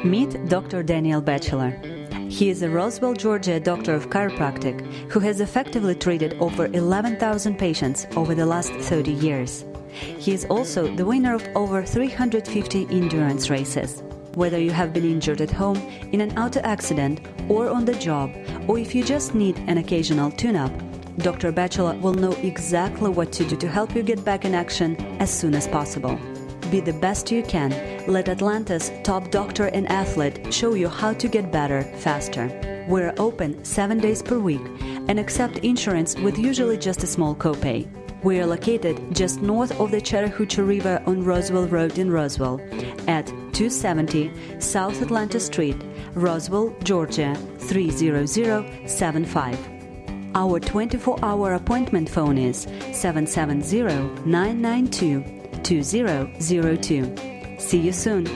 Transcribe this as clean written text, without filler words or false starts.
Meet Dr. Daniel Batchelor. He is a Roswell, Georgia Doctor of Chiropractic who has effectively treated over 11,000 patients over the last 30 years. He is also the winner of over 350 endurance races. Whether you have been injured at home, in an auto accident, or on the job, or if you just need an occasional tune-up, Dr. Batchelor will know exactly what to do to help you get back in action as soon as possible. Be the best you can. Let Atlanta's top doctor and athlete show you how to get better faster. We're open 7 days per week and accept insurance with usually just a small copay. We are located just north of the Chattahoochee River on Roswell Road in Roswell at 270 South Atlanta Street, Roswell, Georgia 30075. Our 24-hour appointment phone is 770-992-2002. See you soon.